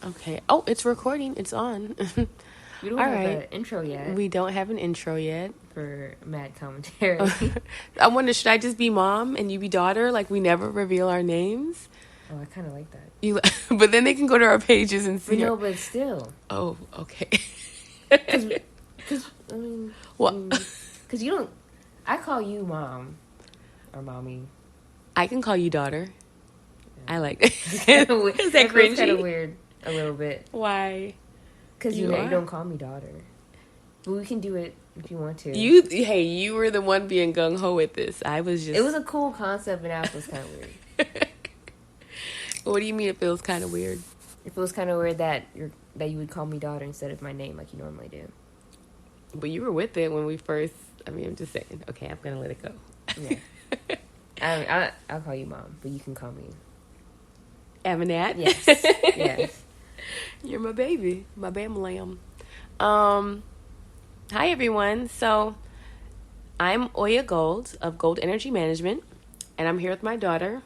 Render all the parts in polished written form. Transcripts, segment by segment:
Okay. Oh, it's recording. It's on. We don't All have right. an intro yet We don't have an intro yet. for Mad Commentary. I wonder, should I just be mom and you be daughter? Like we never reveal our names. Oh, I kind of like that. But then they can go to our pages and see. But no, but still. Oh, okay. Because I mean, What? Because you don't. I call you mom or mommy. I can call you daughter. Yeah. I like it. Is that cringy? kind of weird a little bit. Why? Because you don't call me daughter. But we can do it if you want to. You were the one being gung ho with this. I was just. It was a cool concept, but now it feels kind of weird. What do you mean it feels kind of weird? It feels kind of weird that you would call me daughter instead of my name like you normally do. But you were with it when we first. I mean, I'm just saying. Okay, I'm gonna let it go. Yeah. I'll call you mom, but you can call me Amonaat. Yes. Yes. You're my baby, my bam lamb. Hi everyone. So I'm Oya Gold of Gold Energy Management, and I'm here with my daughter,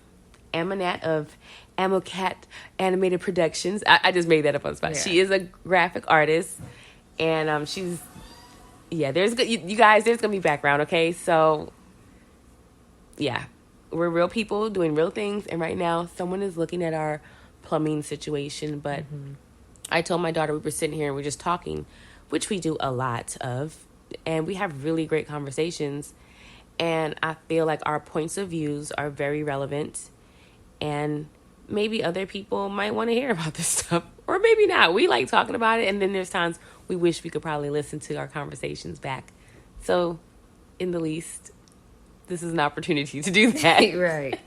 Amonaat of Amonaat Animated Productions. I just made that up on the spot. Yeah. She is a graphic artist, and there's you guys. There's gonna be background, okay? So yeah, we're real people doing real things, and right now someone is looking at our plumbing situation, but I told my daughter we were sitting here and we're just talking, which we do a lot of, and we have really great conversations, and I feel like our points of views are very relevant, and maybe other people might want to hear about this stuff, or maybe not. We like talking about it, and then there's times we wish we could probably listen to our conversations back. So in the least, this is an opportunity to do that. Right.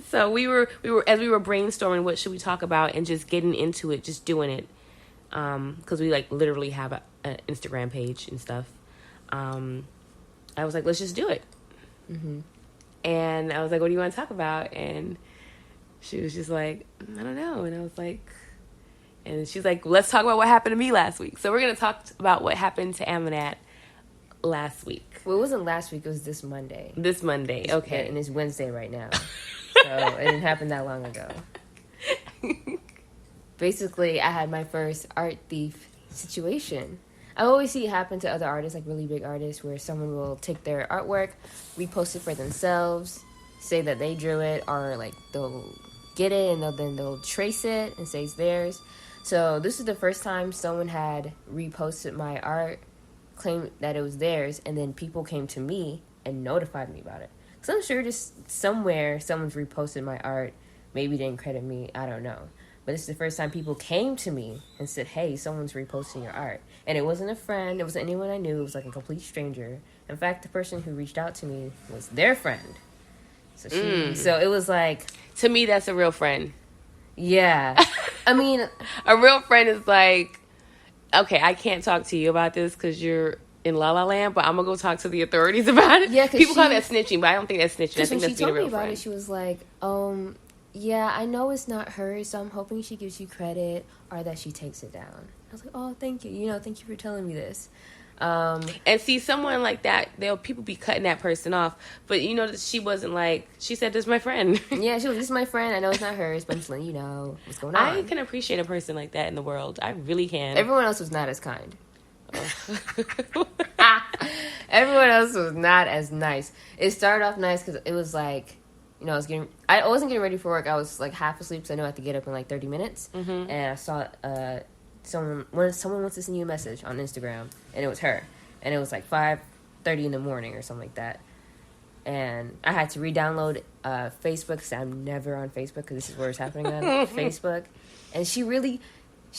So we were as we were brainstorming what should we talk about and just getting into it, just doing it, because we like literally have an Instagram page and stuff. I was like, let's just do it. And I was like, what do you want to talk about? And she was just like, I don't know. And I was like, and she's like, let's talk about what happened to me last week. So we're gonna talk about what happened to Amonaat last week. Well, it wasn't last week. It was this Monday. This Monday, okay. And it's Wednesday right now. So it didn't happen that long ago. Basically, I had my first art thief situation. I always see it happen to other artists, like really big artists, where someone will take their artwork, repost it for themselves, say that they drew it, or like they'll get it and then they'll trace it and say it's theirs. So this is the first time someone had reposted my art, claimed that it was theirs, and then people came to me and notified me about it. So I'm sure just somewhere someone's reposted my art, maybe didn't credit me, I don't know. But this is the first time people came to me and said, hey, someone's reposting your art. And it wasn't a friend, it wasn't anyone I knew, it was like a complete stranger. In fact, the person who reached out to me was their friend. So so it was like... To me, that's a real friend. Yeah. I mean... A real friend is like, okay, I can't talk to you about this because you're in La La Land, but I'm going to go talk to the authorities about it. Yeah, people call that snitching, but I don't think that's snitching. I think that's being a real friend. When she told me about it, she was like, yeah, I know it's not hers, so I'm hoping she gives you credit or that she takes it down. I was like, oh, thank you. Thank you for telling me this. And see, someone like that, people be cutting that person off. But she wasn't like, she said, this is my friend. Yeah, she was, this is my friend. I know it's not hers, but I'm just letting you know what's going on. I can appreciate a person like that in the world. I really can. Everyone else was not as kind. Everyone else was not as nice. It started off nice because it was like, I wasn't getting ready for work. I was like half asleep, so I knew I had to get up in like 30 minutes. And I saw someone wants to send you a message on Instagram, and it was her. And it was like 5:30 in the morning or something like that. And I had to re-download Facebook because I'm never on Facebook because this is where it's happening on Facebook. And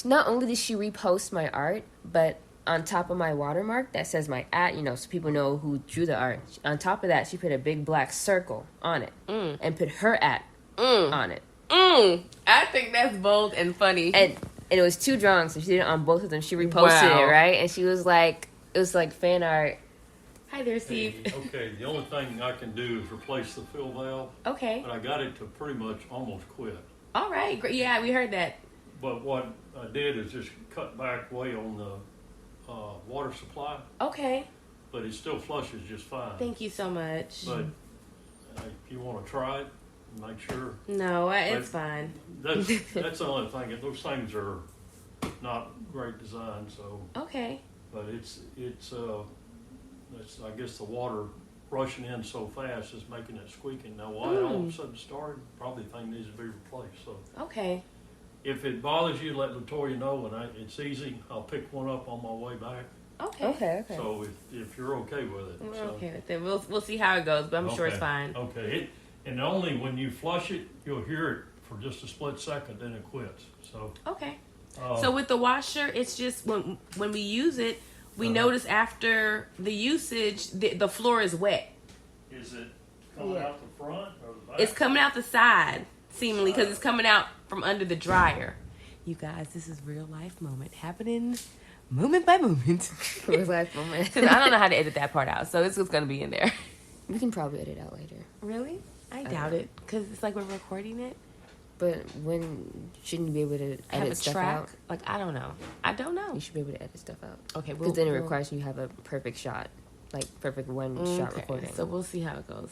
not only did she repost my art, but on top of my watermark that says my @ so people know who drew the art. On top of that, she put a big black circle on it and put her @ on it. I think that's bold and funny. And it was 2 drawings, so she did it on both of them. She reposted it, right? And she was like, it was like fan art. Hi there, Steve. Hey, okay, the only thing I can do is replace the fill valve. Okay. But I got it to pretty much almost quit. All right, great. Yeah, we heard that. But what I did is just cut back way on the water supply. Okay. But it still flushes just fine. Thank you so much. But if you want to try it, make sure. No, But it's fine. That's the only thing. Those things are not great design. So, Okay. but it's I guess the water rushing in so fast is making it squeaking. Now, why it all of a sudden started? Probably the thing needs to be replaced. So, Okay. if it bothers you, let Latoya know, and it's easy. I'll pick one up on my way back. Okay. Okay. So if you're okay with it, We're so. okay with it. We'll see how it goes, but I'm sure it's fine. Okay, and only when you flush it, you'll hear it for just a split second, then it quits. So Okay. So with the washer, it's just when we use it, we notice after the usage, the floor is wet. Is it coming out the front or the back? It's coming out the side, seemingly, because it's coming out from under the dryer. You guys, this is real life moment happening moment by moment. Real life moment. Because I don't know how to edit that part out, so it's just going to be in there. We can probably edit out later. Really? I doubt it, because it's like we're recording it. But when shouldn't you be able to Have edit a stuff track? out? Like, I don't know. I don't know. You should be able to edit stuff out. Okay, Because then it requires you to have a perfect shot, like perfect one shot recording. So we'll see how it goes.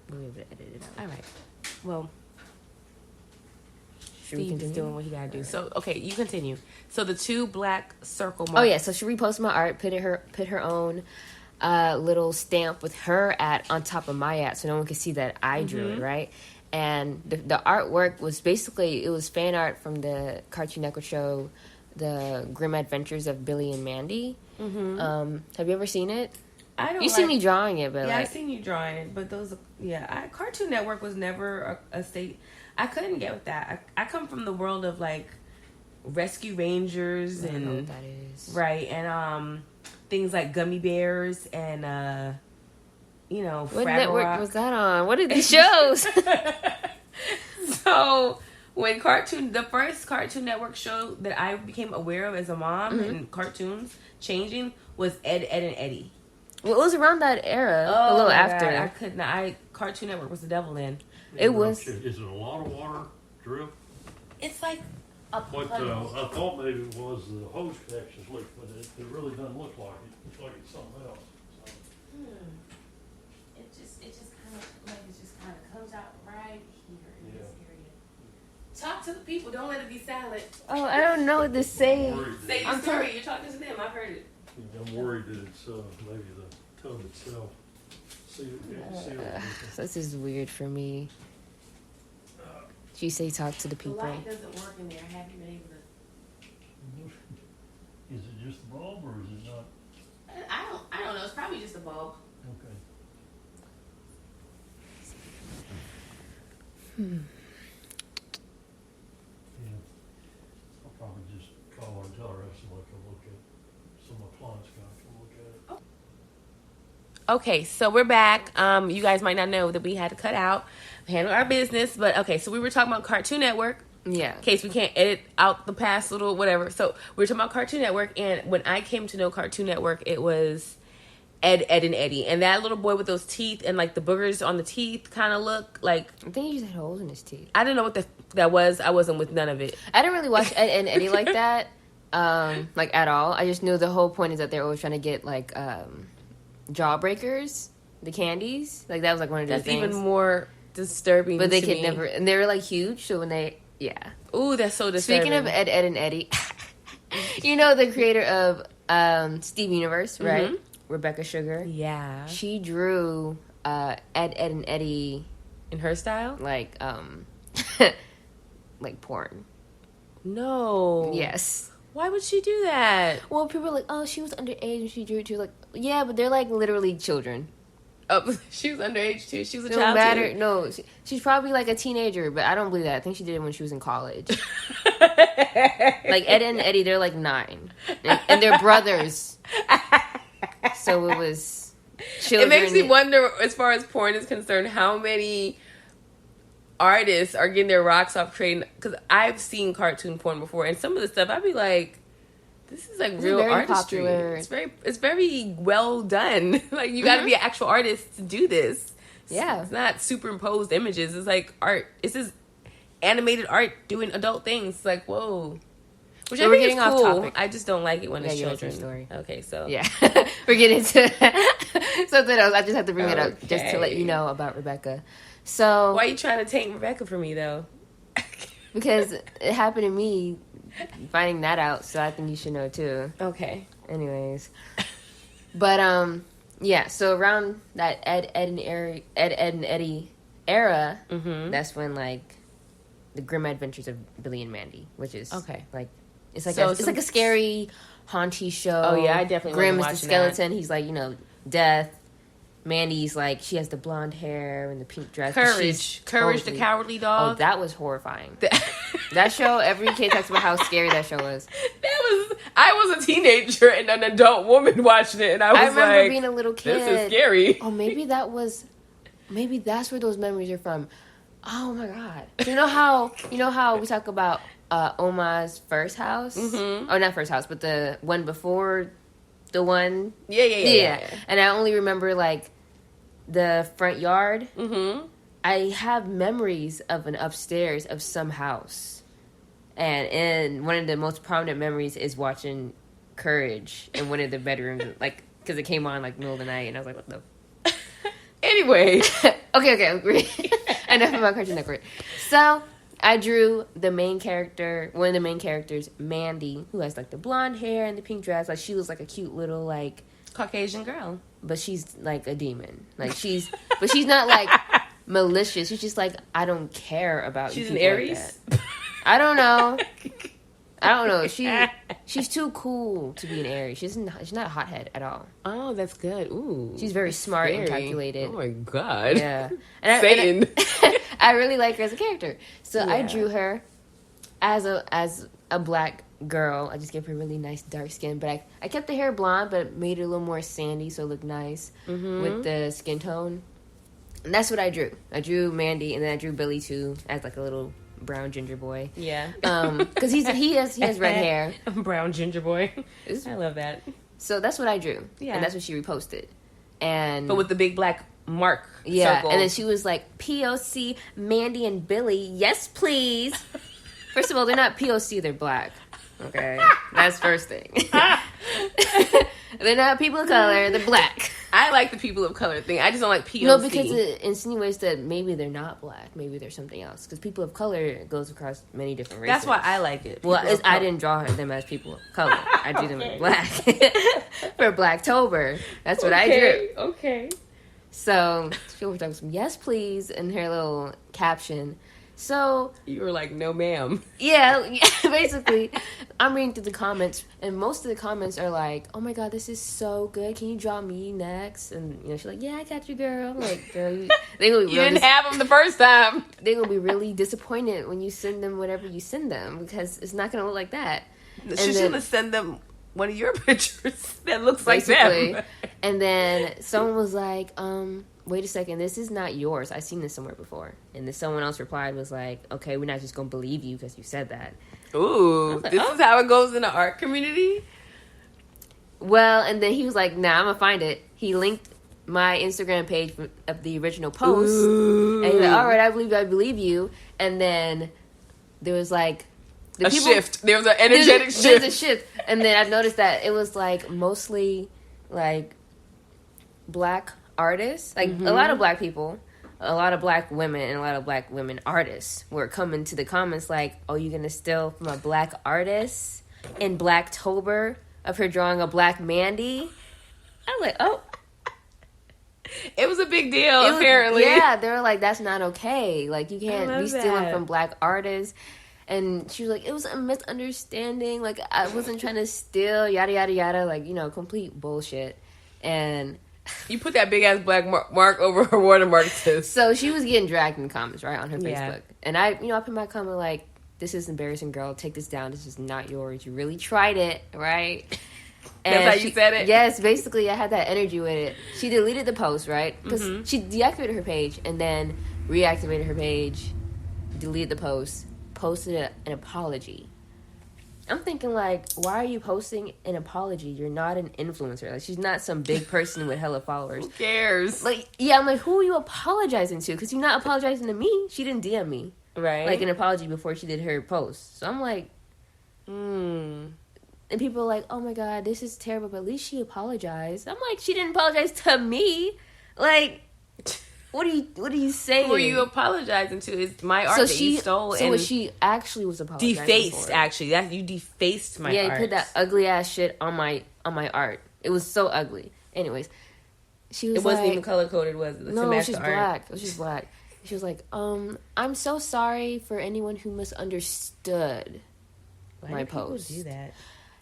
We'll be able to edit it out. All right. Well, Should we Steve is continue? doing what he gotta do. So okay, you continue. So the two black circle marks. Oh yeah, so she reposted my art, put her own little stamp with her on top of my so no one could see that I drew it, right? And the artwork was basically, it was fan art from the Cartoon Network show, The Grim Adventures of Billy and Mandy. Have you ever seen it? I don't. You see me drawing it, but yeah, like, I've seen you drawing it, but those, Cartoon Network was never a state. I couldn't get with that. I come from the world of like Rescue Rangers I don't know what and that is. right, and things like Gummy Bears and What Fraggle network Rock. was that on? What are these shows? So when the first Cartoon Network show that I became aware of as a mom and cartoons changing was Ed, Ed and Eddie. Well, it was around that era, Oh, a little my after. God, I could not. Cartoon Network was the devil then. It was. Is it a lot of water drip? It's like a What puddle. I thought maybe it was the hose connections leak, but it really doesn't look like it. It's like it's something else. So. It just kind of comes out right here in this area. Talk to the people. Don't let it be silent. Oh, I don't know what to say. Say your story. You're talking to them. I've heard it. I'm worried that it's maybe the tub itself. See it. This is weird for me. She say talk to the The people. light doesn't work in there. I haven't been able to. Is it just the bulb or is it not? I don't know. It's probably just a bulb. Okay. Yeah. I'll probably just call her and tell her I have someone come look at some of my clients come look at it. Okay, so we're back. You guys might not know that we had to cut out, handle our business, but okay, so we were talking about Cartoon Network. Yeah. In case we can't edit out the past little whatever. So we were talking about Cartoon Network, and when I came to know Cartoon Network, it was Ed, Ed, and Eddie. And that little boy with those teeth and like the boogers on the teeth kind of look like... I think he just had holes in his teeth. I didn't know what that was. I wasn't with none of it. I didn't really watch Ed and Eddie like that, like at all. I just knew the whole point is that they're always trying to get like jawbreakers, the candies. Like that was like one of the That's things. even more disturbing. But they to could me. never, and they were like huge. So when they, Ooh, that's so disturbing. Speaking of Ed, Ed and Eddie, you know the creator of Steve Universe, right? Rebecca Sugar. Yeah. She drew Ed, Ed and Eddie In her style? like like porn. No. Yes. Why would she do that? Well, people are like, oh, she was underage and she drew it too. Like, yeah, but they're like literally children. Oh, she was underage too. She was a No child matter. too. No, she's probably like a teenager, but I don't believe that. I think she did it when she was in college. Like Ed and Eddie, they're like 9, and they're brothers. So it was children. It makes me wonder, as far as porn is concerned, how many artists are getting their rocks off creating. Because I've seen cartoon porn before, and some of the stuff I'd be like, this is like real very artistry. popular. It's very well done. Like you got to be an actual artist to do this. Yeah. It's not superimposed images. It's like art. This is animated art doing adult things. It's like, whoa. Which So I we're think is getting off cool. topic. I just don't like it when it's Yeah, that's children. your story. Okay, so Yeah, we're getting into something else. I just have to bring it up just to let Okay. you know about Rebecca. So Why are you trying to take Rebecca from me, though? because it happened to me, finding that out, so I think you should know too. Okay. Anyways, but yeah. So around that Ed and Eddie era, that's when like the Grim Adventures of Billy and Mandy, which is Okay. like it's like So it's like a scary haunty show. Oh, yeah, I definitely Grim wasn't is the watching that. skeleton. He's like death. Mandy's like she has the blonde hair and the pink dress. but she's Courage, the totally- Cowardly Oh, Dog. that was horrifying. That show, every kid talks about how scary that show was. I was a teenager and an adult woman watching it, and I was I remember like, being a little kid. this is scary. Oh, maybe that's where those memories are from. Oh my god! You know how we talk about Oma's first house? Mm-hmm. Oh, not first house, but the one before the one. Yeah. And I only remember like the front yard. Mm-hmm. I have memories of an upstairs of some house, and one of the most prominent memories is watching Courage in one of the bedrooms, like because it came on like middle of the night, and I was like, what the. Anyway. Okay, agree. Enough about Cartoon Network. So I drew the main character, one of the main characters, Mandy, who has like the blonde hair and the pink dress. Like she was like a cute little like, Caucasian girl. but she's like a demon. Like but she's not like malicious. She's just like I don't care about you. She's an people like Aries? that. I don't know. She's too cool to be an Aries. She's not a hothead at all. Oh, that's good. Ooh. She's very smart and Scary. calculated. Oh my god. Yeah. And Satan. I really like her as a character. So I Yeah. drew her as a black girl. I just gave her really nice dark skin, but I kept the hair blonde, but made it a little more sandy so it looked nice with the skin tone. And that's what I drew. I drew Mandy, and then I drew Billy too as like a little brown ginger boy. Yeah. Because he has red hair. Brown ginger boy. It's- I love that. So that's what I drew. Yeah. And that's what she reposted. And But with the big black mark yeah, circle. and then she was like, POC, Mandy and Billy, yes, please. First of all, they're not POC, they're black. Okay? That's first thing. They're not people of color, they're black. I like the people of color thing. I just don't like POC. No, because it insinuates that maybe they're not black. Maybe they're something else. Because people of color goes across many different races. That's why I like it. Well, People of I color. didn't draw them as people of color. I drew them as black. For Blacktober. That's what I drew. Okay. So she was like, yes, please, in her little caption. So You were like, no, ma'am. yeah, basically, I'm reading through the comments, and most of the comments are like, "Oh my god, this is so good! Can you draw me next?" And she's like, "Yeah, I got you, girl." I'm like, "Girl, they will be You didn't have them the first time. they will be really disappointed when you send them whatever you send them because it's not gonna look like that." She's then- gonna send them one of your pictures that looks like Basically, them. and then someone was like, wait a second, this is not yours. I've seen this somewhere before. And then someone else replied was like, okay, we're not just gonna believe you because you said that. Ooh, like, this oh. is how it goes in the art community. Well, and then he was like, nah, I'm gonna find it. He linked my Instagram page of the original post. Ooh. And he's like, all right, I believe you. And then there was like A shift. There was an energetic shift. There's a shift. And then I noticed that it was like mostly like black artists, like a lot of black people, a lot of black women, and a lot of black women artists were coming to the comments like, "Oh, you gonna steal from a black artist in Blacktober of her drawing a black Mandy?" I'm like, "Oh, It was a big deal, it was- apparently. yeah." They were like, "That's not okay. Like, you can't love be stealing that. from black artists." And she was like, "It was a misunderstanding. Like, I wasn't trying to steal. Yada yada yada. Like, complete bullshit." And You put that big ass black mark over her watermark, sis. so she was getting dragged in the comments, right, on her Yeah. Facebook. And I put my comment like, "This is embarrassing, girl. Take this down. This is not yours. You really tried it, right?" That's how you said it? Yes, basically, I had that energy with it. She deleted the post, right? Because Mm-hmm. she deactivated her page and then reactivated her page, deleted the post, posted an apology. I'm thinking, like, why are you posting an apology? You're not an influencer. Like, she's not some big person with hella followers. Who cares? Like, yeah, I'm like, who are you apologizing to? Because you're not apologizing to me. She didn't DM me, Right? like, an apology before she did her post. So I'm like, and people are like, oh my god, this is terrible, but at least she apologized. I'm like, she didn't apologize to me. Like, What are you saying? Who are you apologizing to? It's my art that you stole. So and what she actually was apologizing defaced, for. actually. That you defaced my art. Yeah, you put that ugly ass shit on my art. It was so ugly. Anyways, she was It wasn't even color coded, was it? No, it was just black. It was just black. She was like, I'm so sorry for anyone who misunderstood my post. People do that?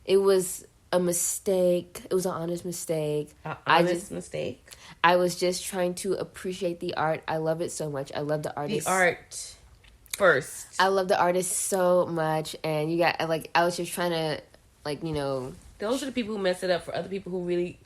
It was a mistake. It was an honest mistake. Mistake? I was just trying to appreciate the art. I love it so much. I love the artist. The art first. I love the artist so much. And you got, I was just trying to, Those are the people who mess it up for other people who really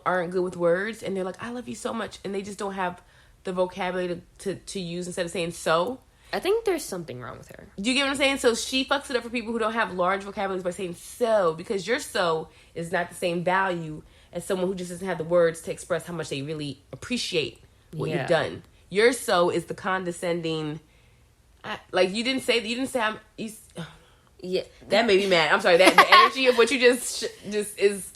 aren't good with words. And they're like, I love you so much. And they just don't have the vocabulary to use instead of saying so. I think there's something wrong with her. Do you get what I'm saying? So she fucks it up for people who don't have large vocabularies by saying so, because your so is not the same value as someone who just doesn't have the words to express how much they really appreciate what you've done. Your so is the condescending, you didn't say Yeah, that made me mad. I'm sorry. That the energy of what you just is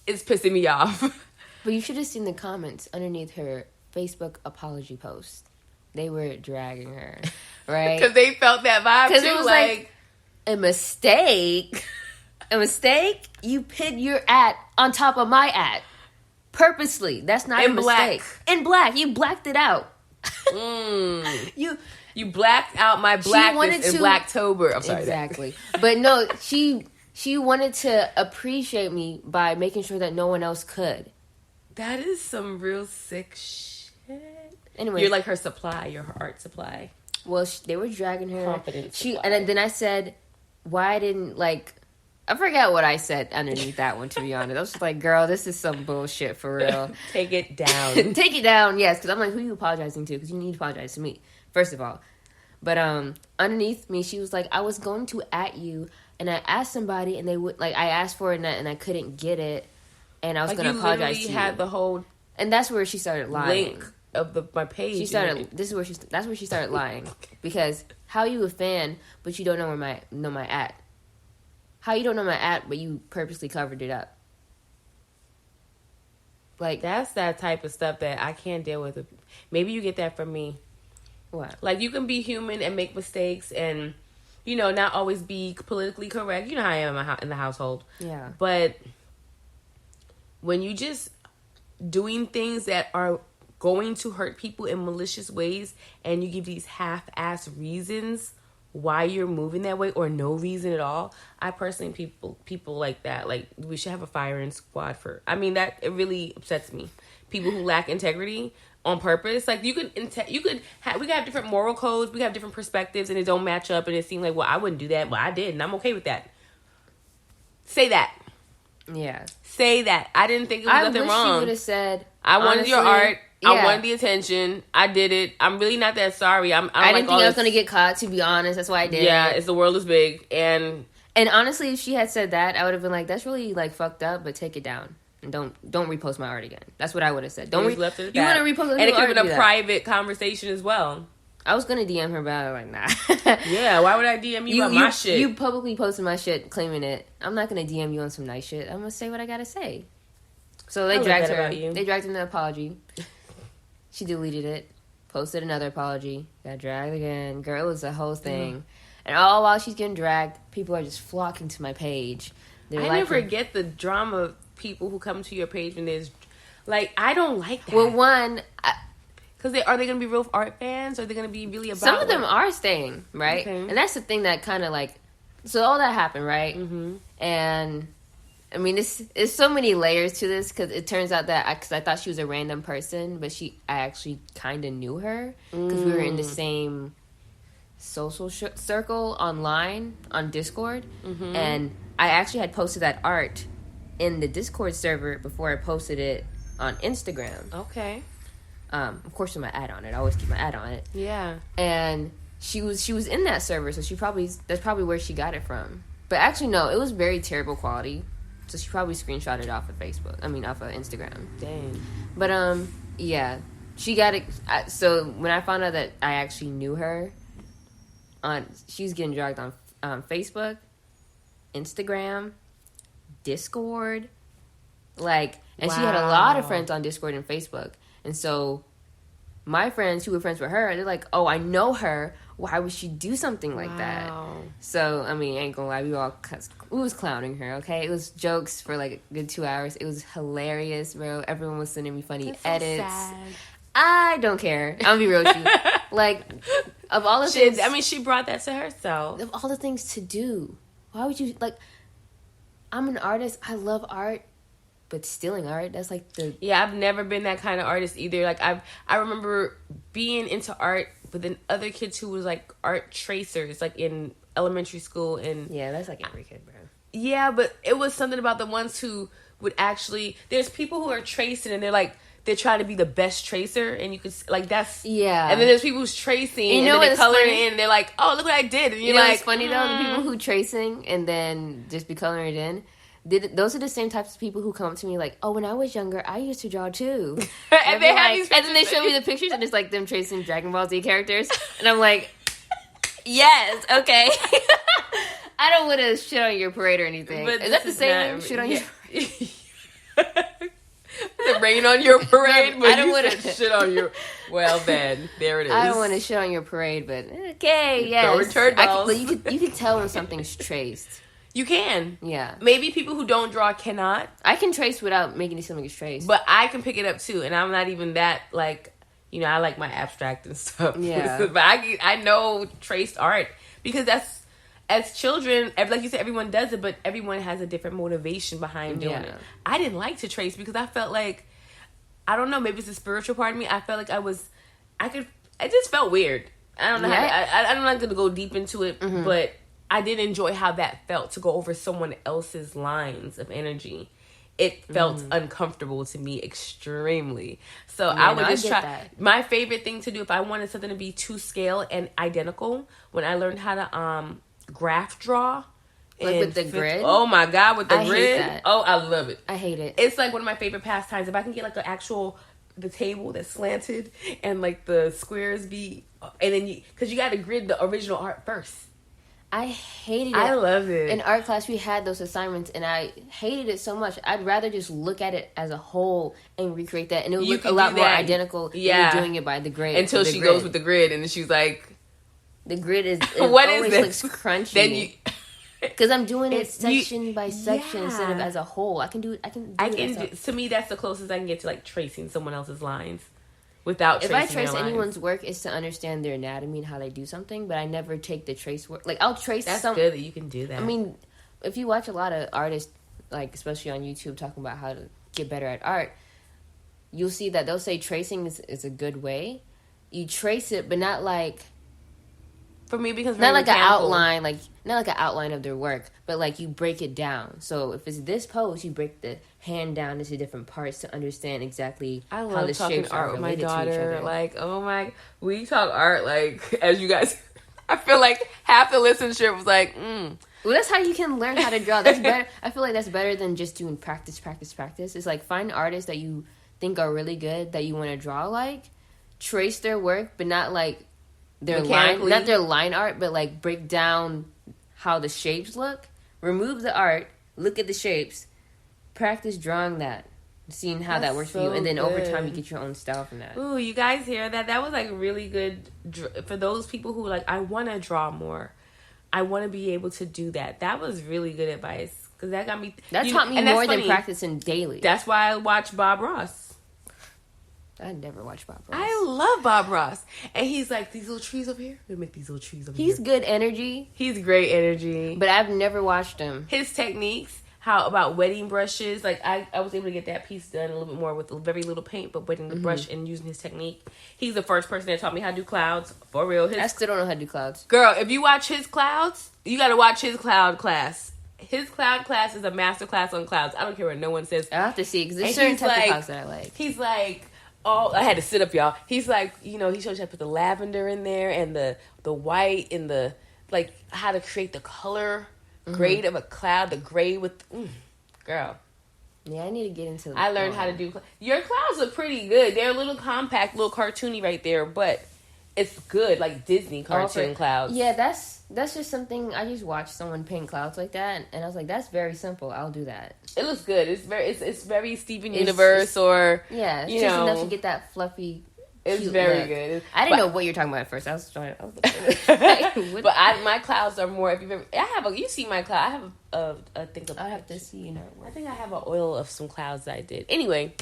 pissing me off. But you should have seen the comments underneath her Facebook apology post. They were dragging her, right? Because they felt that vibe too. Because it was like a mistake. A mistake? You pinned your at on top of my at. Purposely. That's not a mistake. In black. You blacked it out. You blacked out my blackness in Blacktober. I'm sorry. Exactly. But no, she wanted to appreciate me by making sure that no one else could. That is some real sick shit. Anyway, you're like her supply, your art supply. Well, they were dragging her. Confidence. And then I said, why didn't I forgot what I said underneath that one, to be honest. I was just like, girl, this is some bullshit for real. Take it down. Take it down, yes. Because I'm like, who are you apologizing to? Because you need to apologize to me, first of all. But underneath me, she was like, I was going to at you, and I asked somebody, and they would, I asked for it, and I couldn't get it, and I was going to apologize to you. You had the whole... And that's where she started lying. Link of my page. She started... That's where she started lying. Because how are you a fan, but you don't know my at? How you don't know my at, but you purposely covered it up? That's that type of stuff that I can't deal with. Maybe you get that from me. What? You can be human and make mistakes and, not always be politically correct. You know how I am in the household. Yeah. But when you just doing things that are going to hurt people in malicious ways and you give these half-ass reasons why you're moving that way or no reason at all, I personally people like that, we should have a firing squad for. I mean, that it really upsets me. People who lack integrity on purpose. We could have different moral codes, we have different perspectives, and it don't match up, and it seems like, well, I wouldn't do that, well, I did, and I'm okay with that. Say that. Yeah. Say that. I didn't think it was nothing wrong. I wish she would have said, I wanted your art. Yeah. I wanted the attention. I did it. I'm really not that sorry. I didn't think I was going to get caught, to be honest. That's why I did. Yeah, the world is big. And honestly, if she had said that, I would have been like, that's really fucked up, but take it down. And don't repost my art again. That's what I would have said. Don't left it at that. You want to repost? And it could have been a private conversation as well. I was gonna DM her about it, nah. Yeah, why would I DM you about my shit? You publicly posted my shit, claiming it. I'm not gonna DM you on some nice shit. I'm gonna say what I gotta say. So they dragged her. They dragged in the apology. She deleted it. Posted another apology. Got dragged again. Girl, it was a whole thing. Mm. And all while she's getting dragged, people are just flocking to my page. I never get the drama of people who come to your page when there's... I don't like that. Well, one... Because are they going to be real art fans? Or are they going to be really about... Some of them are staying, right? Okay. And that's the thing that kind of So all that happened, right? Mm-hmm. And... I mean, it's so many layers to this because it turns out that because I thought she was a random person, but I actually kind of knew her because we were in the same social circle online on Discord, and I actually had posted that art in the Discord server before I posted it on Instagram. Okay. Of course, with my ad on it, I always keep my ad on it. Yeah. And she was in that server, so that's probably where she got it from. But actually, no, it was very terrible quality. So she probably screenshotted off of off of Instagram. Dang. But, yeah. She got it. So when I found out that I actually knew her, she's getting dragged on Facebook, Instagram, Discord. And She had a lot of friends on Discord and Facebook. And so my friends who were friends with her, they're like, oh, I know her. Why would she do something like that? So, I mean, I ain't gonna lie, we was clowning her, okay? It was jokes for like a good 2 hours. It was hilarious, bro. Everyone was sending me funny That's so edits. sad. I don't care. I'm gonna be real with you. Like, of all the things... I mean, she brought that to herself. Of all the things to do, why would you, like... I'm an artist. I love art. But stealing art, that's like the... Yeah, I've never been that kind of artist either. Like, I remember being into art, but then other kids who was like art tracers, like in elementary school. And yeah, that's like every kid, bro. Yeah, but it was something about the ones who would actually... There's people who are tracing and they're like... They're trying to be the best tracer, and you could like that's yeah. And then there's people who's tracing, you know, and then they color it in, and they're like, "Oh, look what I did!" And you're like, "It's funny though." The people who tracing and then just be coloring it in, those are the same types of people who come up to me like, "Oh, when I was younger, I used to draw too." And they have these and then they show me the pictures, and it's like them tracing Dragon Ball Z characters, and I'm like, "Yes, okay." I don't want to shit on your parade or anything. But is that the same shit on your parade? The rain on your parade, but I don't want to shit on your. Well, then there it is. I don't want to shit on your parade, but okay, yes. You can tell when something's traced. You can, yeah. Maybe people who don't draw cannot. I can trace without making it something traced, but I can pick it up too, and I'm not even that like. I like my abstract and stuff. Yeah, but I know traced art because that's. As children, like you said, everyone does it, but everyone has a different motivation behind doing it. I didn't like to trace because I felt like, I don't know, maybe it's a spiritual part of me. I felt like it just felt weird. I don't know. I'm not going to go deep into it, but I did enjoy how that felt to go over someone else's lines of energy. It felt uncomfortable to me extremely. So I would just try. That. My favorite thing to do if I wanted something to be to scale and identical, when I learned how to, graph draw like with the grid. Oh my god, with the grid. Hate that. Oh, I love it. I hate it. It's like one of my favorite pastimes. If I can get like the table that's slanted and like the squares be, and then because you got to grid the original art first. I hated it. I love it. In art class, we had those assignments, and I hated it so much. I'd rather just look at it as a whole and recreate that, and it would look a lot more identical. Yeah, than doing it by the grid until she goes with the grid, and then she's like. The grid is what is this? Looks crunchy. Then because I'm doing it section by section instead of as a whole. I can do it. To me, that's the closest I can get to like tracing someone else's lines without. Tracing if I trace their anyone's work, it's to understand their anatomy and how they do something. But I never take the trace work. Like I'll trace. That's good that you can do that. I mean, if you watch a lot of artists, like especially on YouTube, talking about how to get better at art, you'll see that they'll say tracing is a good way. You trace it, but not like. For me, because not like an outline, not like an outline of their work, but like you break it down. So if it's this pose, you break the hand down into different parts to understand exactly how the shapes are related to each other. Like, oh my, we talk art like as you guys. I feel like half the listenership was like, Well, that's how you can learn how to draw. That's better. I feel like that's better than just doing practice. It's like find artists that you think are really good that you want to draw like, trace their work, but not like. Not their line art, but like break down how the shapes look. Remove the art, look at the shapes, practice drawing that, seeing how that works for you, and then over time you get your own style from that. Ooh, you guys hear that? That was like really good for those people who like, I want to draw more. I want to be able to do that. That was really good advice because that got me. That taught me more than practicing daily. That's why I watch Bob Ross. I never watched Bob Ross. I love Bob Ross. And he's like, these little trees over here. We make these little trees over here. He's good energy. He's great energy. But I've never watched him. His techniques, how about wetting brushes. Like, I was able to get that piece done a little bit more with very little paint, but wetting the brush and using his technique. He's the first person that taught me how to do clouds. For real. I still don't know how to do clouds. Girl, if you watch his clouds, you got to watch his cloud class. His cloud class is a master class on clouds. I don't care what no one says. I have to see because there's certain types of clouds that I like. He's like... Oh, I had to sit up, y'all. He's like, he shows you how to put the lavender in there and the white and the, like, how to create the color grade of a cloud, the gray with, girl. Yeah, I need to get into I learned how to do, your clouds look pretty good. They're a little compact, little cartoony right there, but it's good, like Disney cartoon clouds. Yeah, that's just something, I just watched someone paint clouds like that, and I was like, that's very simple, I'll do that. It looks good. It's very Steven Universe or... Yeah, it's just enough to get that fluffy It's cute very look. good. I didn't know what you're talking about at first. I was trying. What? But my clouds are more. If you've ever, you see my cloud. I have a thing of. I have to see, I think I have an oil of some clouds that I did. Anyway,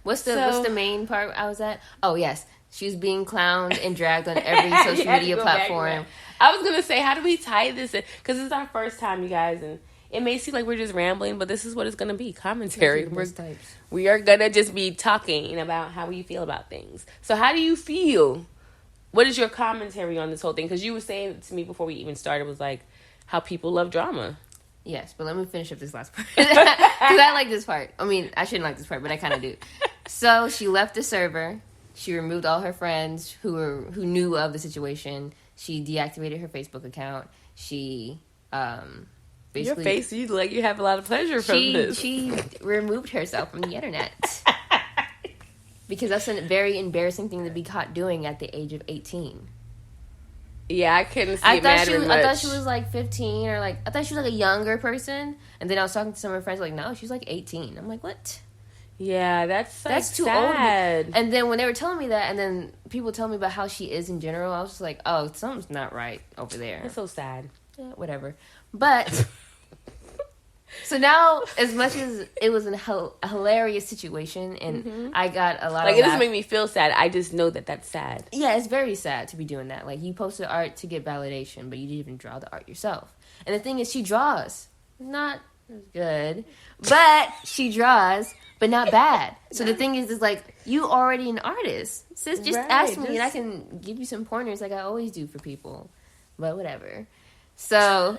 what's the main part I was at? Oh yes, she was being clowned and dragged on every social media platform. I was gonna say, how do we tie this in? Because it's our first time, you guys, and it may seem like we're just rambling, but this is what it's gonna be: commentary. We are gonna just be talking about how we feel about things. So, how do you feel? What is your commentary on this whole thing? Because you were saying to me before we even started was like how people love drama. Yes, but let me finish up this last part. Because I like this part. I mean, I shouldn't like this part, but I kind of do. So she left the server. She removed all her friends who knew of the situation. She deactivated her Facebook account. She basically... Your face, you look like you have a lot of pleasure from this. She removed herself from the internet. Because that's a very embarrassing thing to be caught doing at the age of 18. Yeah, I couldn't see it mattering much. I thought she was like 15 or like... I thought she was like a younger person. And then I was talking to some of her friends like, no, she's like 18. I'm like, what? Yeah, that's too sad. old. And then when they were telling me that, and then people tell me about how she is in general, I was just like, oh, something's not right over there. That's so sad. Yeah, whatever. But... So now, as much as it was a hilarious situation, and I got a lot of... Like, it doesn't make me feel sad. I just know that that's sad. Yeah, it's very sad to be doing that. Like, you posted art to get validation, but you didn't even draw the art yourself. And the thing is, she draws. Not good. But she draws, but not bad. So the thing is like, you already an artist. Sis, just ask me, and I can give you some pointers like I always do for people. But whatever. So...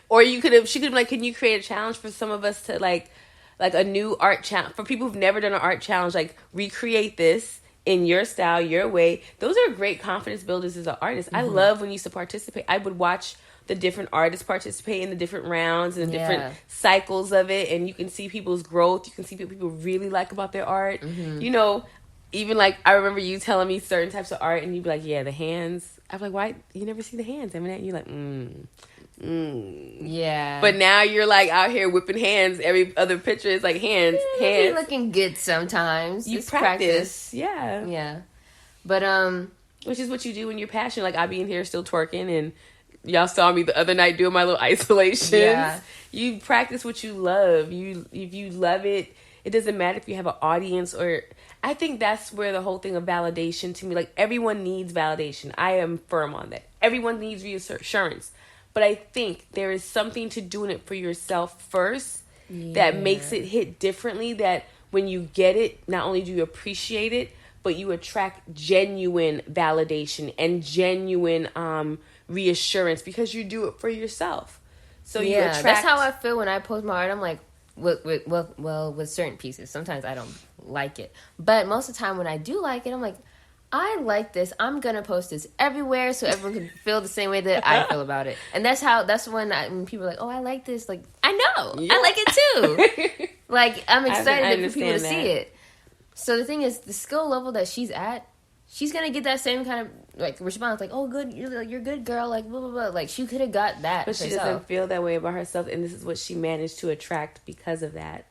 Or she could have been like, can you create a challenge for some of us to like a new art challenge for people who've never done an art challenge, like recreate this in your style, your way. Those are great confidence builders as an artist. I love when you used to participate. I would watch the different artists participate in the different rounds and the different cycles of it. And you can see people's growth. You can see what people really like about their art. You know, even like, I remember you telling me certain types of art and you'd be like, yeah, the hands. I'm like, why? You never see the hands, Amonaat? And you're like, Yeah. But now you're like out here whipping hands. Every other picture is like hands. You're looking good sometimes. You practice. Yeah. Yeah. But which is what you do when you're passionate. Like I be in here still twerking, and y'all saw me the other night doing my little isolations. Yeah. You practice what you love. If you love it, it doesn't matter if you have an audience or. I think that's where the whole thing of validation to me, like everyone needs validation. I am firm on that. Everyone needs reassurance. But I think there is something to doing it for yourself first that makes it hit differently, that when you get it, not only do you appreciate it, but you attract genuine validation and genuine reassurance because you do it for yourself. So you attract... That's how I feel when I post my art. I'm like, with certain pieces. Sometimes I don't like it. But most of the time when I do like it, I'm like, I like this. I'm going to post this everywhere so everyone can feel the same way that I feel about it. And that's when people are like, oh, I like this. Like, I know. Yeah. I like it too. Like, I'm excited for people to see it. So the thing is, the skill level that she's at, she's going to get that same kind of, like, response. Like, oh, good. You're good, girl. Like, blah, blah, blah. Like, she could have got that But she doesn't feel that way about herself. And this is what she managed to attract because of that.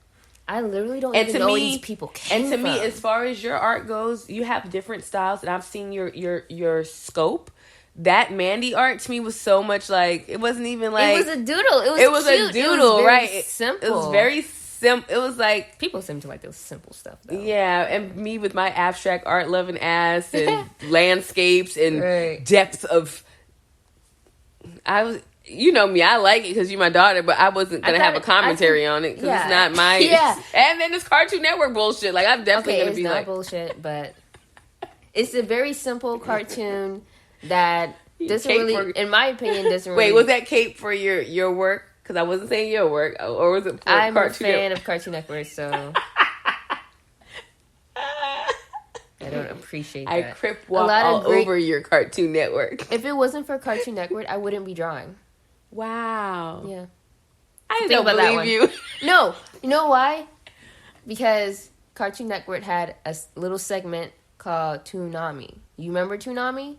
I literally don't even know where these people came from. And to me, as far as your art goes, you have different styles, and I've seen your scope. That Mandy art to me was so much like, it wasn't even like... It was a doodle. It was cute. A doodle, it was right? Simple. It was very simple. It was like... People seem to like those simple stuff, though. Yeah, and me with my abstract art loving ass and landscapes and depth of... You know me, I like it because you're my daughter, but I wasn't going to have a commentary on it because it's not my... And then this Cartoon Network bullshit. Like, I'm definitely going to be like... it's not bullshit, but it's a very simple cartoon that doesn't really, in my opinion, doesn't really... Wait, was that cape for your work? Because I wasn't saying your work. Or was it for I'm Cartoon a fan of Cartoon Network, so... I don't appreciate that. I crip walk all over your Cartoon Network. If it wasn't for Cartoon Network, I wouldn't be drawing. Wow. Yeah. I don't believe you. No. You know why? Because Cartoon Network had a little segment called Toonami. You remember Toonami?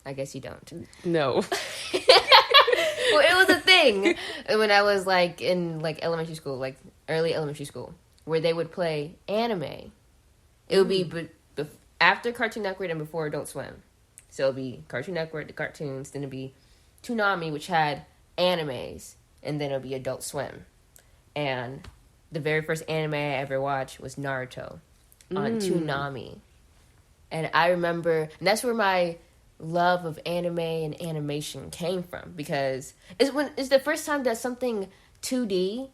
I guess you don't. No. Well, it was a thing when I was like in like elementary school, like early elementary school, where they would play anime. It would be after Cartoon Network and before Adult Swim. So it'll be Cartoon Network, the cartoons, then it'll be Toonami, which had animes, and then it'll be Adult Swim. And the very first anime I ever watched was Naruto on Toonami. And I remember, and that's where my love of anime and animation came from, because it's the first time that something 2D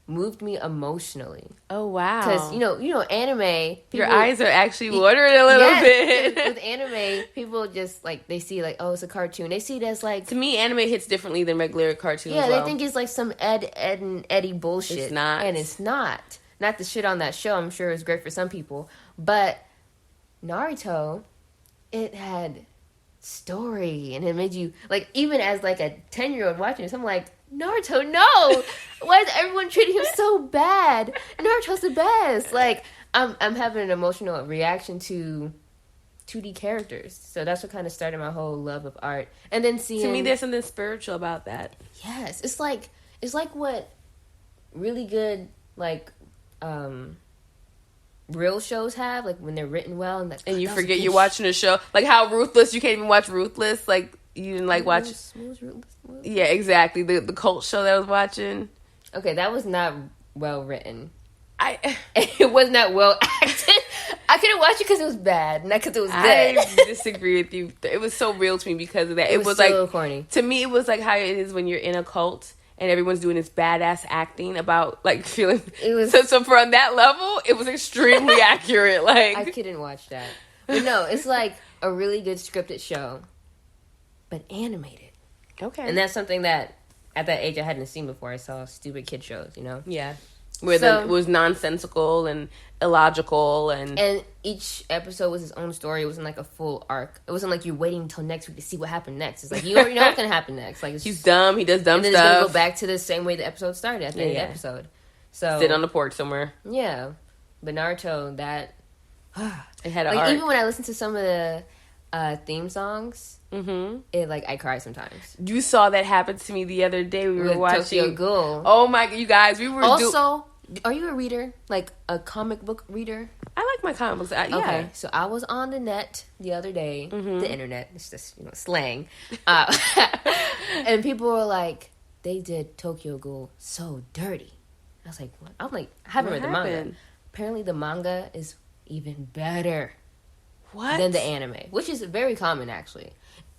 moved me emotionally. Oh wow! Because you know, anime. Your eyes are actually watering a little bit. With anime, people just like they see like, oh, it's a cartoon. They see it as like, to me, anime hits differently than regular cartoons. Yeah, they think it's like some Ed and Eddie bullshit. It's not, and it's not. Not the shit on that show. I'm sure it's great for some people, but Naruto, it had story, and it made you like, even as like a 10-year-old watching this, I'm like, Naruto, no! Why is everyone treating him so bad? Naruto's the best. Like, I'm having an emotional reaction to 2D characters. So that's what kind of started my whole love of art. And then seeing, to me, there's something spiritual about that. Yes, it's like what really good like real shows have, like when they're written well, and like, and you forget you're watching a show, like how Ruthless, you can't even watch Ruthless, like you didn't like watch. Yeah, exactly. The cult show that I was watching. Okay, that was not well written. It was not well acted. I couldn't watch it because it was bad, not because it was good. I disagree with you. It was so real to me because of that. It was so like corny. To me, it was like how it is when you're in a cult and everyone's doing this badass acting about like feeling. It was so from that level, it was extremely accurate. Like, I couldn't watch that. But no, it's like a really good scripted show, but animated. Okay, and that's something that at that age I hadn't seen before. I saw stupid kid shows, you know. Yeah. Where it was nonsensical and illogical, and each episode was its own story. It wasn't like a full arc. It wasn't like you're waiting until next week to see what happened next. It's like you already know what's gonna happen next. Like, he's dumb. He does dumb and then stuff. It's gonna go back to the same way the episode started at the end of the episode. So sit on the porch somewhere. Yeah, but Naruto, that it had an like arc. Even when I listen to some of the theme songs, it like I cry sometimes. You saw that happen to me the other day. We were watching Tokyo Ghoul. Oh my, you guys, we were also. Are you a reader? Like a comic book reader? I like my comic books. Yeah. Okay, so I was on the net the other day, the internet. It's just slang, and people were like, "They did Tokyo Ghoul so dirty." I was like, "What?" I'm like, "I haven't read the manga." Apparently, the manga is even better than the anime, which is very common actually.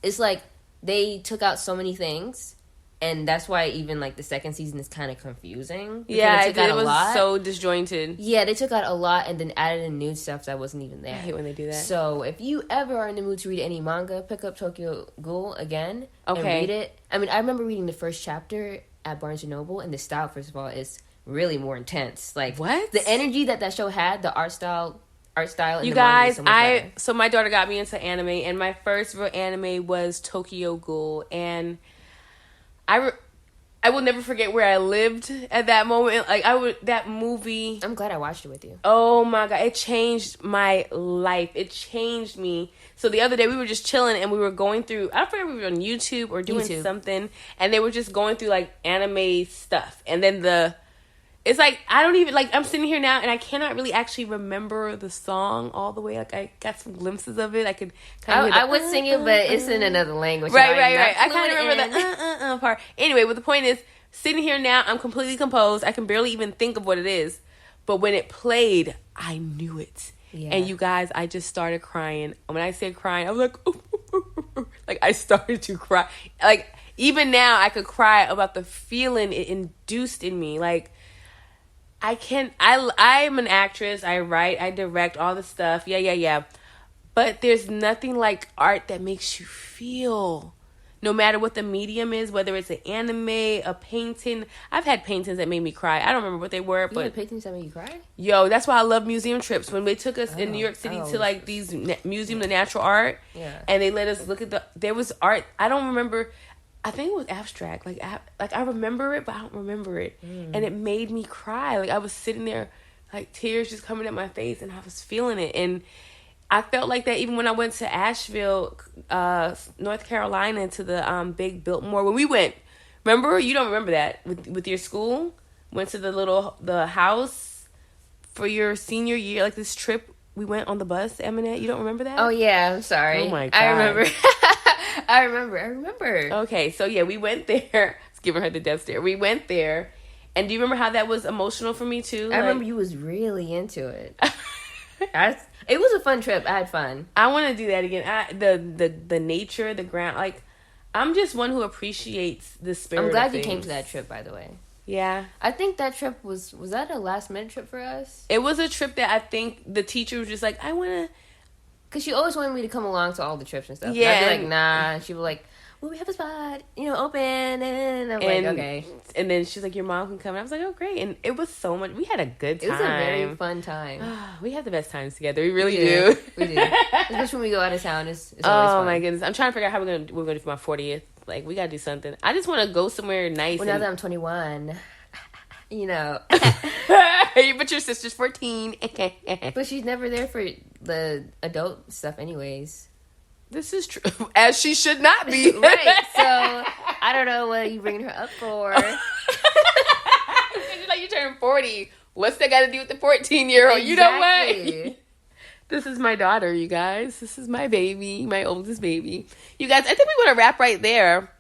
It's like they took out so many things. And that's why even, like, the second season is kind of confusing. Yeah, it was so disjointed. Yeah, they took out a lot and then added in new stuff that wasn't even there. I hate when they do that. So, if you ever are in the mood to read any manga, pick up Tokyo Ghoul again and read it. I mean, I remember reading the first chapter at Barnes & Noble, and the style, first of all, is really more intense. Like, what? The energy that show had, the art style in you the manga guys, so much better. So my daughter got me into anime, and my first real anime was Tokyo Ghoul, and I will never forget where I lived at that moment. Like, that movie. I'm glad I watched it with you. Oh my God. It changed my life. It changed me. So the other day we were just chilling and we were going through, I forget we were on YouTube or doing something, and they were just going through like anime stuff. And then it's like, I don't even, like, I'm sitting here now and I cannot really actually remember the song all the way. Like, I got some glimpses of it. I could kind of I would sing it, but it's in another language. Right. I kind of remember the part. Anyway, but the point is, sitting here now, I'm completely composed. I can barely even think of what it is. But when it played, I knew it. Yeah. And you guys, I just started crying. When I said crying, I was like, like, I started to cry. Like, even now, I could cry about the feeling it induced in me. Like, I'm an actress. I write, I direct, all the stuff. Yeah. But there's nothing like art that makes you feel. No matter what the medium is, whether it's an anime, a painting. I've had paintings that made me cry. I don't remember what they were, but... You had paintings that made you cry? Yo, that's why I love museum trips. When they took us in New York City to, like, these museums of natural art, and they let us look at there was art. I don't remember... I think it was abstract. Like I remember it, but I don't remember it. And it made me cry. Like, I was sitting there, like, tears just coming at my face, and I was feeling it. And I felt like that even when I went to Asheville, North Carolina, to the big Biltmore. When we went, remember? You don't remember that with your school? Went to the house for your senior year, like this trip we went on the bus, Amonaat. You don't remember that? Oh yeah, I'm sorry. Oh my God. I remember. I remember. Okay, so yeah, we went there. It's giving her the death stare. We went there, and do you remember how that was emotional for me too? I remember you was really into it. It was a fun trip. I had fun. I want to do that again. The nature, the ground. Like, I'm just one who appreciates the spirit. I'm glad of you came things. to that trip, by the way. Yeah, I think that trip was that a last minute trip for us? it was a trip that I think the teacher was just like, I want to. Because she always wanted me to come along to all the trips and stuff. Yeah. And I'd be like, nah. And she was like, well, we have a spot, open. And I'm like, okay. And then she's like, your mom can come. And I was like, oh, great. And it was so much. We had a good time. It was a very fun time. We had the best times together. We really do. We do. Especially when we go out of town. It's always fun. Oh, my goodness. I'm trying to figure out how we're going to do for my 40th. Like, we got to do something. I just want to go somewhere nice. Well, now that I'm 21, But your sister's 14. But she's never there for the adult stuff anyways. This is true. As she should not be. Right. So, I don't know what you bringing her up for. It's like you turn 40. What's that got to do with the 14-year-old? Exactly. You know what? This is my daughter, you guys. This is my baby, my oldest baby. You guys, I think we want to wrap right there.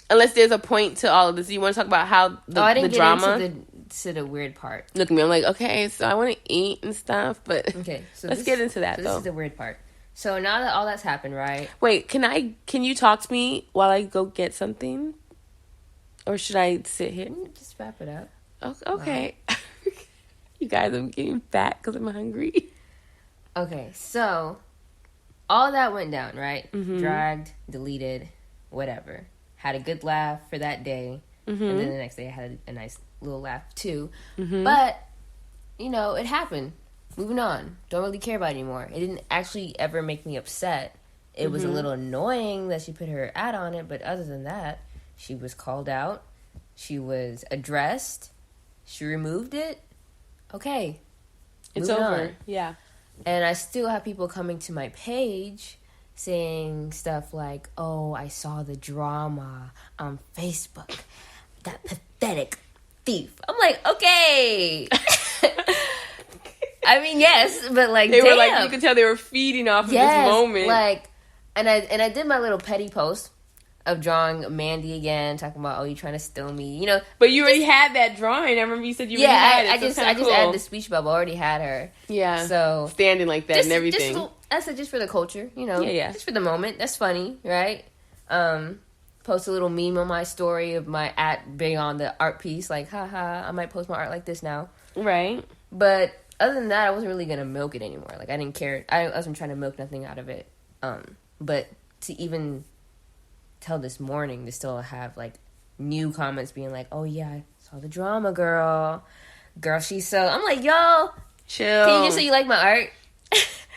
Unless there's a point to all of this. You want to talk about how I didn't the drama? get into the weird part. Look at me. I'm like, okay, so I want to eat and stuff, but Okay, so let's get into that, so though. This is the weird part. So now that all that's happened, right? Wait, can you talk to me while I go get something? Or should I sit here? Just wrap it up. Okay. Wow. You guys, I'm getting fat because I'm hungry. Okay, so all that went down, right? Mm-hmm. Dragged, deleted, whatever. Had a good laugh for that day. Mm-hmm. And then the next day I had a nice little laugh too. Mm-hmm. But, it happened. Moving on. Don't really care about it anymore. It didn't actually ever make me upset. It was a little annoying that she put her ad on it, but other than that, she was called out. She was addressed. She removed it. Okay. It's Moving over. on. Yeah. And I still have people coming to my page saying stuff like, oh, I saw the drama on Facebook. That pathetic thief. I'm like, okay. I mean, yes, but like, they damn. were like, you could tell they were feeding off of this moment. Like, and I did my little petty post of drawing Mandy again, talking about, oh, you trying to steal me, But you already had that drawing. I remember you said you already had it. I just added the speech bubble. I already had her. Yeah. So standing like that and everything. I said just for the culture, Yeah. just for the moment. That's funny, right? Post a little meme on my story of my being on the art piece, like, haha, I might post my art like this now. Right. But other than that, I wasn't really gonna milk it anymore. Like, I didn't care. I wasn't trying to milk nothing out of it. But to even till this morning to still have like new comments being like, oh yeah, I saw the drama, girl, she's so, I'm like, yo, chill. Can you just say you like my art?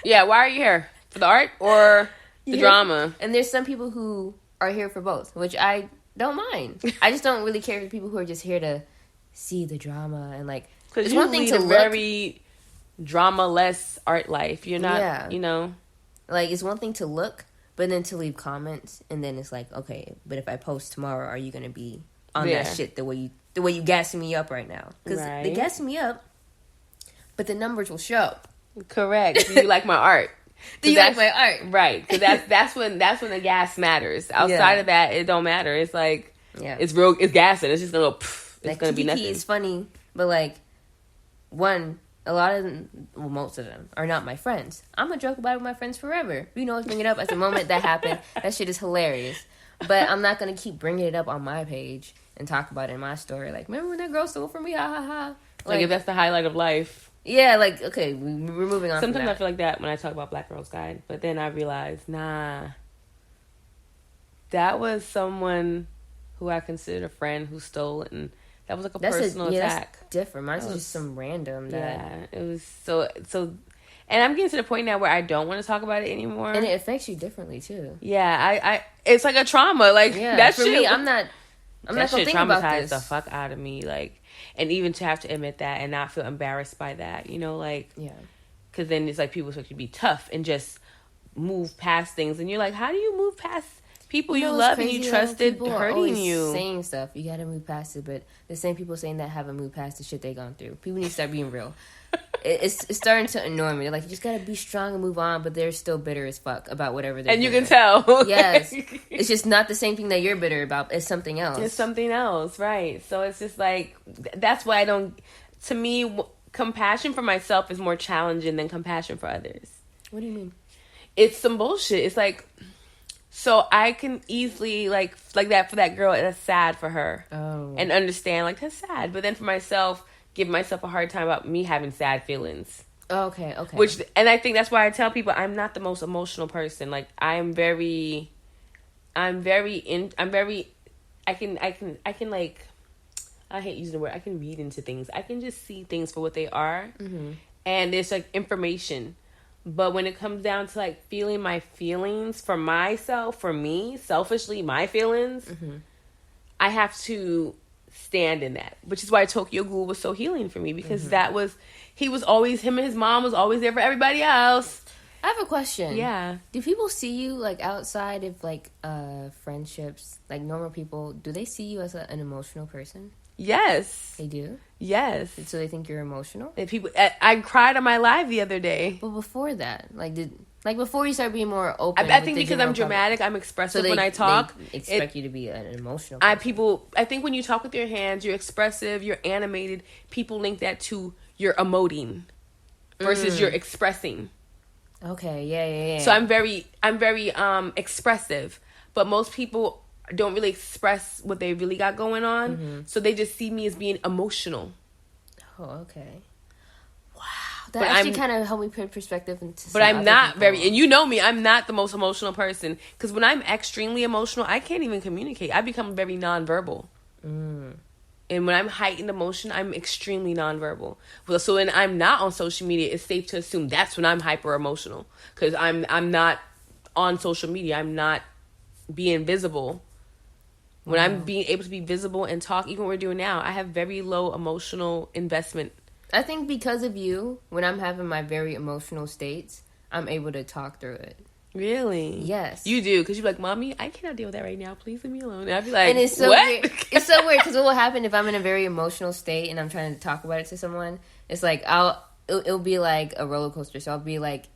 Yeah, why are you here? For the art or the drama? And there's some people who are here for both, which I don't mind. I just don't really care for people who are just here to see the drama and like, because you lead a very drama-less art life. You're not, like, it's one thing to look, but then to leave comments, and then it's like, okay, but if I post tomorrow, are you gonna be on that shit the way you gassing me up right now? Because they gassing me up, but the numbers will show. Correct. Do you like my art? Do you like my art? Right. Because that's when the gas matters. Outside of that, it don't matter. It's like it's real. It's gassing. It's just gonna go. It's like, gonna be nothing. It's funny, but like a lot of them, well, most of them are not my friends. I'm gonna joke about it with my friends forever. You always bring it up as a moment that happened. That shit is hilarious. But I'm not gonna keep bringing it up on my page and talk about it in my story. Like, remember when that girl stole from me? Ha ha ha. Like if that's the highlight of life. Yeah, like, okay, we're moving on. Sometimes I feel like that when I talk about Black Girls Guide, but then I realize, nah, that was someone who I considered a friend who stole it, and that was like a personal attack. That's different. Mine's just some random. Yeah, it was so. And I'm getting to the point now where I don't want to talk about it anymore, and it affects you differently too. Yeah, I it's like a trauma. Like that for shit, me, I'm not gonna think about this. The fuck out of me, like. And even to have to admit that and not feel embarrassed by that, because then it's like people expect you to be tough and just move past things, and you're like, how do you move past people you love and you trusted hurting you? Saying stuff, you gotta move past it, but the same people saying that haven't moved past the shit they gone through. People need to start being real. it's starting to annoy me. They're like, you just gotta be strong and move on, but they're still bitter as fuck about whatever they're And you bitter. can tell. Yes. It's just not the same thing that you're bitter about. It's something else. It's something else, right? So it's just like, that's why I don't, to me, compassion for myself is more challenging than compassion for others. What do you mean? It's some bullshit. It's like, so I can easily, like that for that girl, it's sad for her. Oh. And understand, like, that's sad. But then for myself, give myself a hard time about me having sad feelings. Okay. And I think that's why I tell people I'm not the most emotional person. Like, I can like, I hate using the word, I can read into things. I can just see things for what they are. Mm-hmm. And it's like information. But when it comes down to like feeling my feelings for myself, for me, selfishly, my feelings, Mm-hmm. I have to stand in that. Which is why Tokyo Ghoul was so healing for me. Because him and his mom was always there for everybody else. I have a question. Yeah. Do people see you, like, outside of, like, friendships, like, normal people, do they see you as an emotional person? Yes. They do? Yes. So they think you're emotional? And people, I cried on my live the other day. But before that, before you start being more open. I think because I'm dramatic, I'm expressive when I talk. They expect you to be an emotional person. I think when you talk with your hands, you're expressive, you're animated. People link that to your emoting versus your expressing. Okay, yeah. So I'm very expressive, but most people don't really express what they really got going on. Mm-hmm. So they just see me as being emotional. Oh, okay. Wow, that actually kind of helped me put perspective into. But I'm not very, and you know me, I'm not the most emotional person. Because when I'm extremely emotional, I can't even communicate. I become very nonverbal. Mm. And when I'm heightened emotion, I'm extremely nonverbal. Well, so when I'm not on social media, it's safe to assume that's when I'm hyper emotional. Because I'm not on social media. I'm not being visible. When I'm being able to be visible and talk, even what we're doing now, I have very low emotional investment. I think because of you, when I'm having my very emotional states, I'm able to talk through it. Really? Yes. You do, because you're like, Mommy, I cannot deal with that right now. Please leave me alone. And I'd be like, and it's so what? Weird. It's so weird, because what will happen if I'm in a very emotional state and I'm trying to talk about it to someone, it's like, it'll be like a roller coaster. So I'll be like,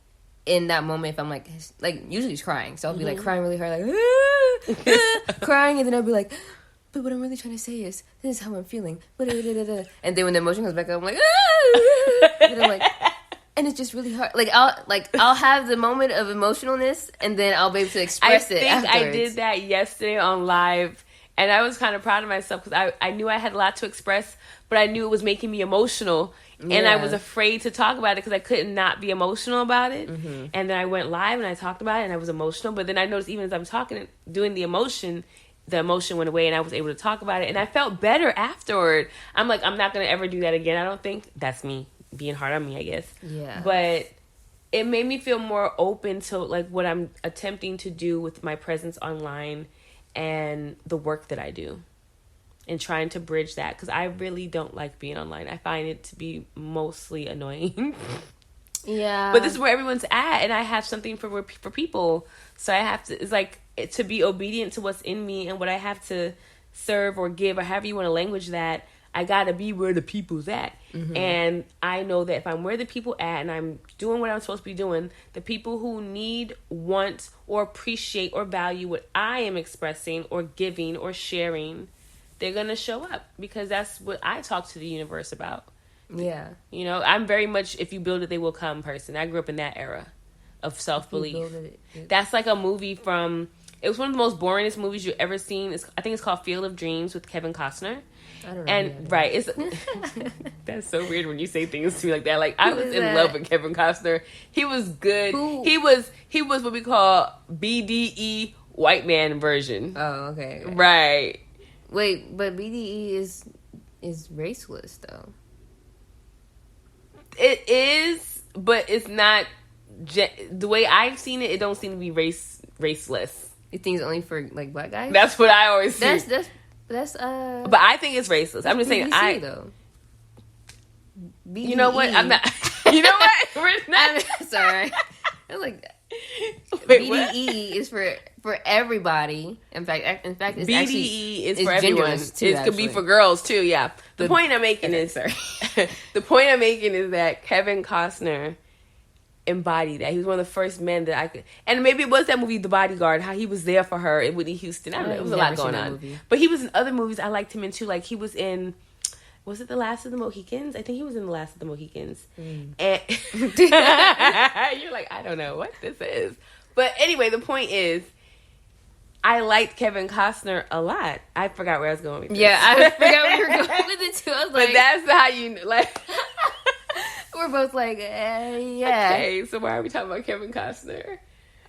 in that moment, if I'm like usually it's crying. So I'll be like crying really hard, like, crying, and then I'll be like, but what I'm really trying to say is, this is how I'm feeling. And then when the emotion comes back up, I'm like, and I'm like, and it's just really hard. I'll have the moment of emotionalness, and then I'll be able to express it afterwards. I did that yesterday on live, and I was kind of proud of myself because I knew I had a lot to express, but I knew it was making me emotional. Yeah. And I was afraid to talk about it because I could not be emotional about it. Mm-hmm. And then I went live and I talked about it and I was emotional. But then I noticed even as I'm talking, doing the emotion went away and I was able to talk about it. And I felt better afterward. I'm like, I'm not going to ever do that again. I don't think. That's me being hard on me, I guess. Yeah. But it made me feel more open to like what I'm attempting to do with my presence online and the work that I do. And trying to bridge that, because I really don't like being online. I find it to be mostly annoying. Yeah. But this is where everyone's at, and I have something for people. So I have to, it's like, to be obedient to what's in me and what I have to serve or give, or however you want to language that, I got to be where the people's at. Mm-hmm. And I know that if I'm where the people at and I'm doing what I'm supposed to be doing, the people who need, want, or appreciate or value what I am expressing or giving or sharing, they're going to show up, because that's what I talk to the universe about. Yeah. You know, I'm very much, if you build it, they will come person. I grew up in that era of self-belief. That's like a movie from, it was one of the most boringest movies you've ever seen. I think it's called Field of Dreams with Kevin Costner. I don't know. And, right, it's, that's so weird when you say things to me like that. Like, I was in love with Kevin Costner. He was good. He was what we call BDE white man version. Oh, okay. Right. Wait, but BDE is raceless, though. It is, but it's not. The way I've seen it, it don't seem to be raceless. You think it's only for like black guys? That's what I always see. That's But I think it's raceless. I'm just saying. Though. BDE. You know what? I'm not. You know what? We're not. Sorry. I was like, Wait, BDE is for for everybody. In fact, it's BDE actually is it's for everyone. genderless, too, It could be actually. for girls too. Yeah. The point I'm making okay, is sorry. the point I'm making is that Kevin Costner embodied that. He was one of the first men that I could, and maybe it was that movie The Bodyguard, how he was there for her in Whitney Houston. I don't know. It was a lot I've never going seen that on. movie. But he was in other movies I liked him in too. Like he was in. Was it The Last of the Mohicans? I think he was in The Last of the Mohicans. And you're like, I don't know what this is. But anyway, the point is, I liked Kevin Costner a lot. I forgot where I was going with this. Yeah, I forgot where you were going with it too. I was But like, that's how you, like... we're both like, yeah. Okay, so why are we talking about Kevin Costner?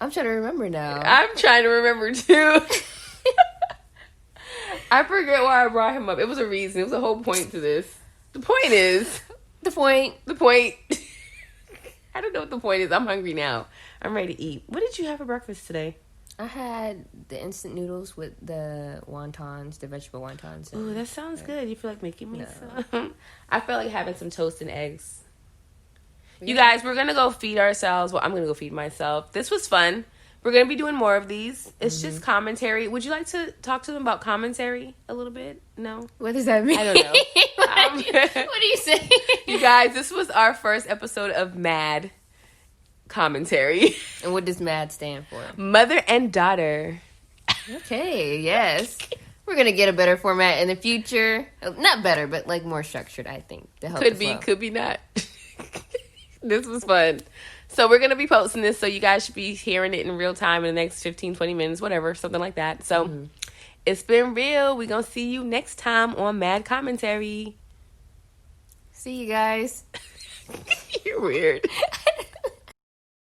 I'm trying to remember now. I'm trying to remember, too. I forget why I brought him up. It was a reason. It was a whole point to this. The point is... The point. I don't know what the point is. I'm hungry now. I'm ready to eat. What did you have for breakfast today? I had the instant noodles with the wontons, the vegetable wontons. Oh, that sounds good. You feel like making me No. some? I feel like having some toast and eggs. You guys, we're going to go feed ourselves. Well, I'm going to go feed myself. This was fun. We're going to be doing more of these. It's just commentary. Would you like to talk to them about commentary a little bit? No? What does that mean? I don't know. What do you say? You guys, this was our first episode of MAD commentary. And what does MAD stand for? Mother and daughter. Okay, yes. We're going to get a better format in the future. Not better, but like more structured, I think. To help Could the be, flow. could be not. This was fun. So we're going to be posting this, so you guys should be hearing it in real time in the next 15, 20 minutes, whatever, something like that. So it's been real. We're going to see you next time on Mad Commentary. See you guys. You're weird.